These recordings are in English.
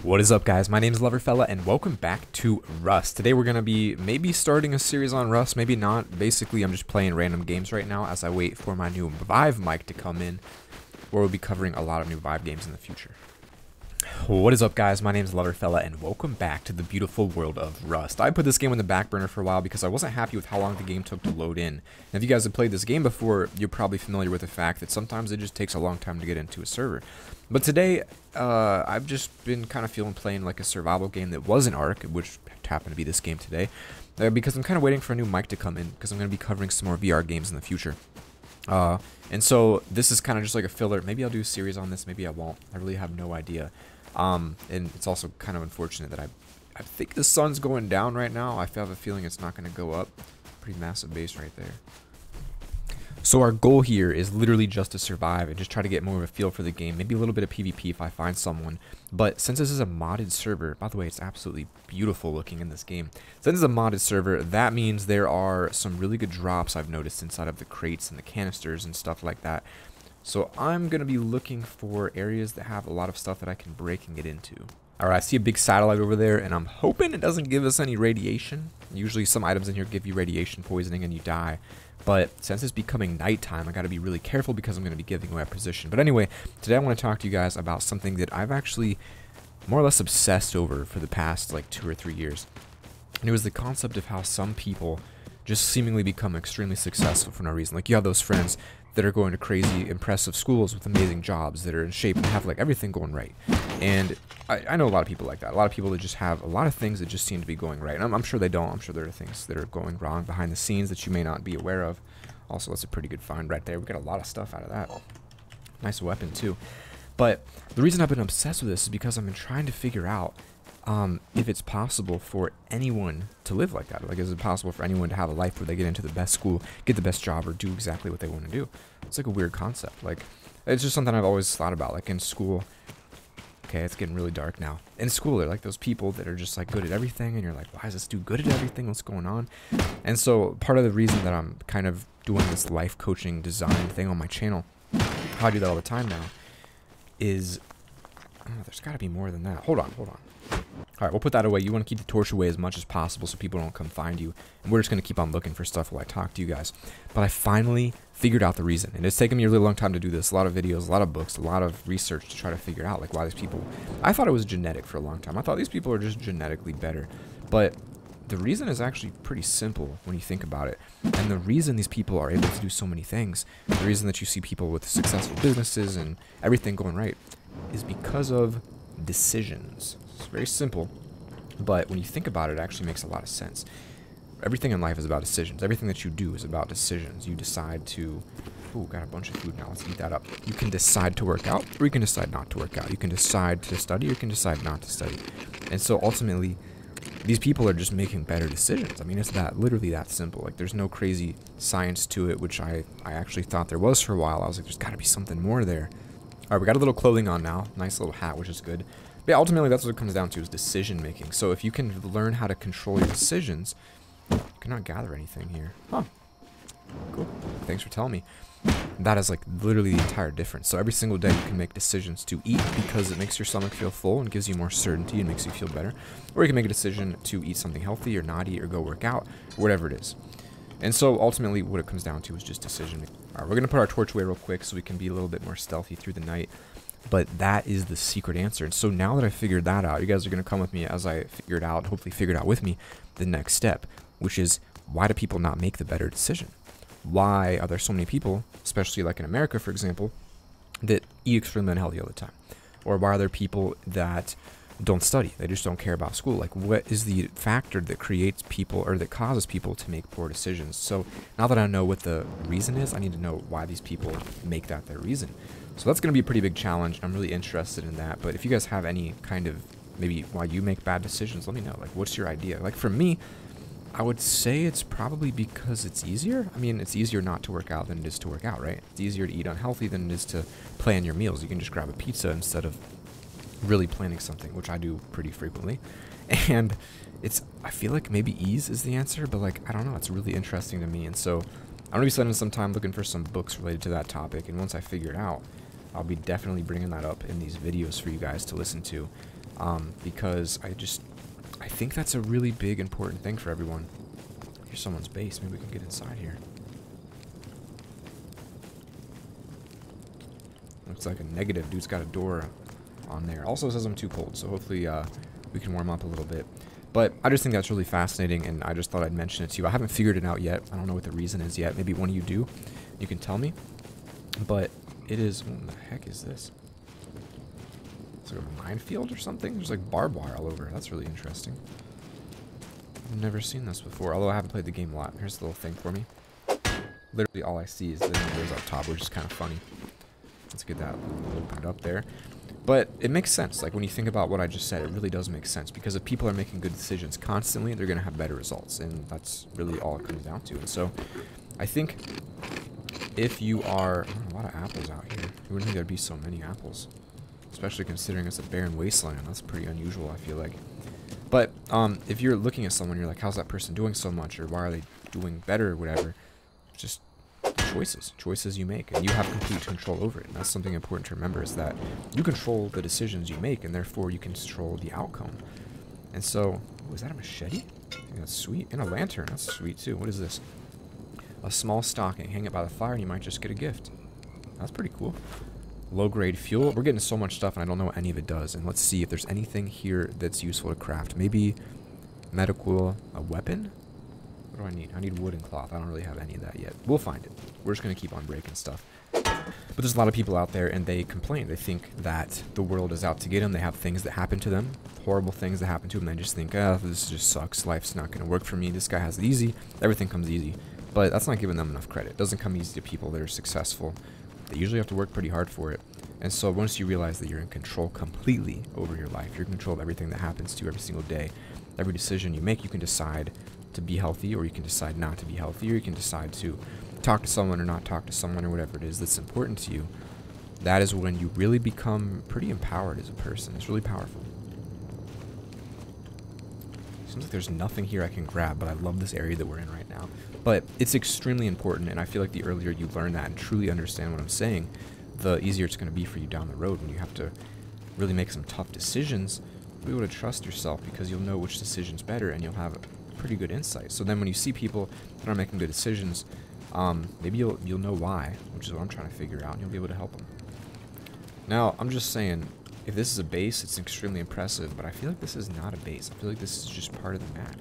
What is up, guys? My name is LoverFella and welcome back to Rust. Today we're going to be maybe starting a series on Rust, maybe not. Basically, I'm just playing random games right now as I wait for my new Vive mic to come in, where we'll be covering a lot of new Vive games in the future. What is up, guys? My name is Loverfella and welcome back to the beautiful world of Rust. I put this game on the back burner for a while because I wasn't happy with how long the game took to load in. And if you guys have played this game before, you're probably familiar with the fact that sometimes it just takes a long time to get into a server. But today, I've just been kind of feeling playing like a survival game that wasn't Ark, which happened to be this game today, because I'm kind of waiting for a new mic to come in because I'm going to be covering some more VR games in the future. And so this is kind of just like a filler. Maybe I'll do a series on this, maybe I won't. I really have no idea. And it's also kind of unfortunate that I think the sun's going down right now. I have a feeling it's not going to go up. Pretty massive base right there. So our goal here is literally just to survive and just try to get more of a feel for the game. Maybe a little bit of PvP if I find someone. But since this is a modded server, by the way, it's absolutely beautiful looking in this game. Since it's a modded server, that means there are some really good drops I've noticed inside of the crates and the canisters and stuff like that. So I'm going to be looking for areas that have a lot of stuff that I can break and get into. Alright, I see a big satellite over there, and I'm hoping it doesn't give us any radiation. Usually some items in here give you radiation poisoning and you die. But since it's becoming nighttime, I got to be really careful because I'm going to be giving away a position. But anyway, today I want to talk to you guys about something that I've actually more or less obsessed over for the past like 2 or 3 years. And it was the concept of how some people just seemingly become extremely successful for no reason. Like, you have those friends that are going to crazy impressive schools with amazing jobs, that are in shape and have like everything going right. And I know a lot of people like that. A lot of people that just have a lot of things that just seem to be going right. And I'm sure they don't. I'm sure there are things that are going wrong behind the scenes that you may not be aware of. Also, that's a pretty good find right there. We got a lot of stuff out of that. Nice weapon too. But the reason I've been obsessed with this is because I've been trying to figure out if it's possible for anyone to live like that. Like, is it possible for anyone to have a life where they get into the best school, get the best job, or do exactly what they want to do? It's like a weird concept. Like, it's just something I've always thought about. Like, in school, okay, it's getting really dark now. In school, they're like those people that are just like good at everything, and you're like, why is this dude good at everything? What's going on? And so part of the reason that I'm kind of doing this life coaching design thing on my channel, how I do that all the time now, is, oh, there's got to be more than that. Hold on. Alright, we'll put that away. You want to keep the torch away as much as possible so people don't come find you. And we're just going to keep on looking for stuff while I talk to you guys. But I finally figured out the reason. And it's taken me a really long time to do this. A lot of videos, a lot of books, a lot of research to try to figure out like why these people... I thought it was genetic for a long time. I thought these people are just genetically better. But the reason is actually pretty simple when you think about it. And the reason these people are able to do so many things, the reason that you see people with successful businesses and everything going right, is because of decisions. It's very simple, but when you think about it, it actually makes a lot of sense. Everything in life is about decisions. Everything that you do is about decisions. You decide to... Ooh, got a bunch of food now. Let's eat that up. You can decide to work out, or you can decide not to work out. You can decide to study, or you can decide not to study. And so ultimately, these people are just making better decisions. I mean, it's literally that simple. Like, there's no crazy science to it, which I actually thought there was for a while. I was like, there's got to be something more there. Alright, we got a little clothing on now. Nice little hat, which is good. But yeah, ultimately, that's what it comes down to, is decision making. So if you can learn how to control your decisions, you cannot gather anything here. Huh. Cool. Thanks for telling me. That is like literally the entire difference. So every single day you can make decisions to eat because it makes your stomach feel full and gives you more certainty and makes you feel better. Or you can make a decision to eat something healthy or not eat or go work out, or whatever it is. And so ultimately what it comes down to is just decision making. Alright, we're going to put our torch away real quick so we can be a little bit more stealthy through the night. But that is the secret answer. And so now that I figured that out, you guys are going to come with me as I figured out, hopefully figured out with me, the next step, which is, why do people not make the better decision? Why are there so many people, especially like in America, for example, that eat extremely unhealthy all the time? Or why are there people that don't study? They just don't care about school. Like, what is the factor that creates people, or that causes people to make poor decisions? So now that I know what the reason is, I need to know why these people make that their reason. So that's going to be a pretty big challenge. I'm really interested in that. But if you guys have any kind of maybe why you make bad decisions, let me know. Like, what's your idea? Like, for me, I would say it's probably because it's easier. I mean, it's easier not to work out than it is to work out, right? It's easier to eat unhealthy than it is to plan your meals. You can just grab a pizza instead of really planning something, which I do pretty frequently. And I feel like maybe ease is the answer, but like, I don't know, it's really interesting to me. And so I'm gonna be spending some time looking for some books related to that topic, and once I figure it out, I'll be definitely bringing that up in these videos for you guys to listen to. because I think that's a really big, important thing for everyone. Here's someone's base. Maybe we can get inside here. Looks like a negative. Dude's got a door on there. Also says I'm too cold, so hopefully we can warm up a little bit. But I just think that's really fascinating, and I just thought I'd mention it to you. I haven't figured it out yet. I don't know what the reason is yet. Maybe one of you do. You can tell me. But it is... What the heck is this? It's like a minefield or something? There's like barbed wire all over. That's really interesting. I've never seen this before, although I haven't played the game a lot. Here's the little thing for me. Literally all I see is the numbers up top, which is kind of funny. Let's get that opened up there. But it makes sense. Like, when you think about what I just said, it really does make sense. Because if people are making good decisions constantly, they're going to have better results. And that's really all it comes down to. And so, I think if you are... a lot of apples out here. You wouldn't think there'd be so many apples. Especially considering it's a barren wasteland. That's pretty unusual, I feel like. But if you're looking at someone, you're like, how's that person doing so much? Or why are they doing better or whatever? Just choices you make, and you have complete control over it. And that's something important to remember, is that you control the decisions you make, and therefore you can control the outcome. And so, oh, is that a machete? I think that's sweet. And a lantern, that's sweet too. What is this? A small stocking. Hang it by the fire and you might just get a gift. That's pretty cool. Low grade fuel. We're getting so much stuff and I don't know what any of it does. And let's see if there's anything here that's useful to craft. Maybe medical, a weapon? What do I need? I need wood and cloth. I don't really have any of that yet. We'll find it. We're just going to keep on breaking stuff. But there's a lot of people out there and they complain. They think that the world is out to get them. They have things that happen to them. Horrible things that happen to them. They just think, oh, this just sucks. Life's not going to work for me. This guy has it easy. Everything comes easy. But that's not giving them enough credit. It doesn't come easy to people that are successful. They usually have to work pretty hard for it. And so once you realize that you're in control completely over your life, you're in control of everything that happens to you every single day, every decision you make, you can decide to be healthy, or you can decide not to be healthy, or you can decide to talk to someone or not talk to someone, or whatever it is that's important to you. That is when you really become pretty empowered as a person. It's really powerful. Seems like there's nothing here I can grab, but I love this area that we're in right now. But it's extremely important, and I feel like the earlier you learn that and truly understand what I'm saying, the easier it's going to be for you down the road when you have to really make some tough decisions. You'll be able to trust yourself because you'll know which decision's better, and you'll have pretty good insight. So then when you see people that are making good decisions, maybe you'll know why, which is what I'm trying to figure out, and you'll be able to help them. Now, I'm just saying, if this is a base, it's extremely impressive, but I feel like this is not a base. I feel like this is just part of the map.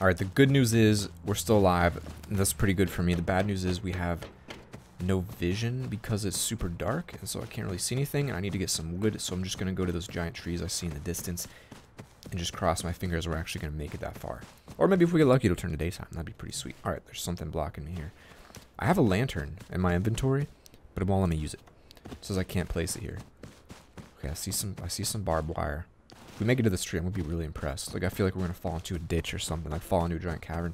Alright, the good news is we're still alive, and that's pretty good for me. The bad news is we have no vision because it's super dark, and so I can't really see anything, and I need to get some wood, so I'm just going to go to those giant trees I see in the distance and just cross my fingers we're actually going to make it that far. Or maybe if we get lucky, it'll turn to daytime. That'd be pretty sweet. Alright, there's something blocking me here. I have a lantern in my inventory, but it won't let me use it. It says I can't place it here. Okay, I see some barbed wire. If we make it to this tree, I'm going to be really impressed. Like, I feel like we're going to fall into a ditch or something. Like, fall into a giant cavern.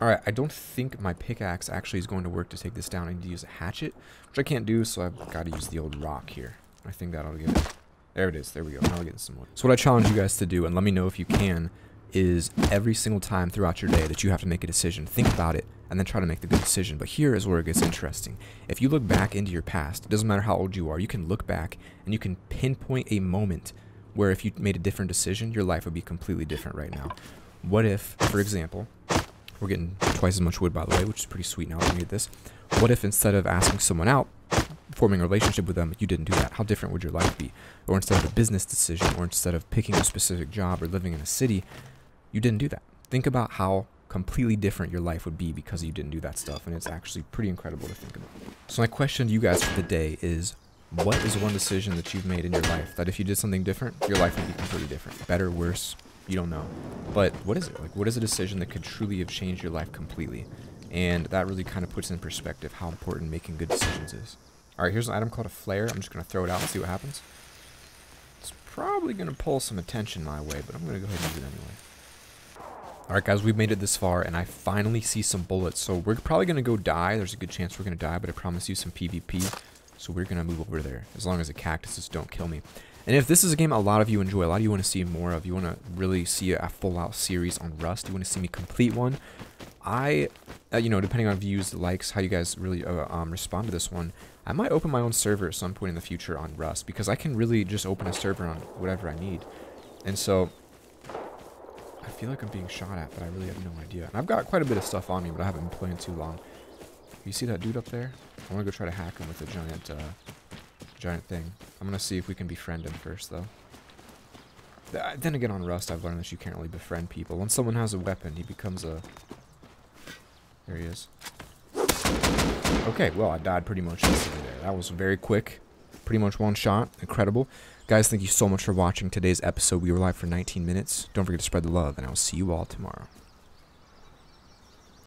Alright, I don't think my pickaxe actually is going to work to take this down. I need to use a hatchet, which I can't do, so I've got to use the old rock here. I think that'll get it. There it is. There we go. Now we're getting some wood. So what I challenge you guys to do, and let me know if you can, is every single time throughout your day that you have to make a decision, think about it, and then try to make the good decision. But here is where it gets interesting. If you look back into your past, it doesn't matter how old you are, you can look back and you can pinpoint a moment where if you made a different decision, your life would be completely different right now. What if, for example, we're getting twice as much wood, by the way, which is pretty sweet now that we made this. What if instead of asking someone out, forming a relationship with them, you didn't do that? How different would your life be? Or instead of a business decision, or instead of picking a specific job or living in a city, you didn't do that. Think about how completely different your life would be because you didn't do that stuff, and it's actually pretty incredible to think about. So my question to you guys for the day is, what is one decision that you've made in your life that if you did something different, your life would be completely different? Better, worse, you don't know. But what is it? Like, what is a decision that could truly have changed your life completely? And that really kind of puts in perspective how important making good decisions is. Alright, here's an item called a flare. I'm just going to throw it out and see what happens. It's probably going to pull some attention my way, but I'm going to go ahead and use it anyway. Alright guys, we've made it this far, and I finally see some bullets. So we're probably going to go die. There's a good chance we're going to die, but I promise you some PvP. So we're going to move over there, as long as the cactuses don't kill me. And if this is a game a lot of you enjoy, a lot of you want to see more of, you want to really see a full-out series on Rust, you want to see me complete one, you know, depending on views, likes, how you guys really respond to this one, I might open my own server at some point in the future on Rust, because I can really just open a server on whatever I need. And so, I feel like I'm being shot at, but I really have no idea. And I've got quite a bit of stuff on me, but I haven't been playing too long. You see that dude up there? I want to go try to hack him with a giant thing. I'm going to see if we can befriend him first, though. Then again, on Rust, I've learned that you can't really befriend people. Once someone has a weapon, he becomes a... There he is. Okay, well, I died pretty much instantly there. That was very quick. Pretty much one shot. Incredible. Guys, thank you so much for watching today's episode. We were live for 19 minutes. Don't forget to spread the love, and I will see you all tomorrow.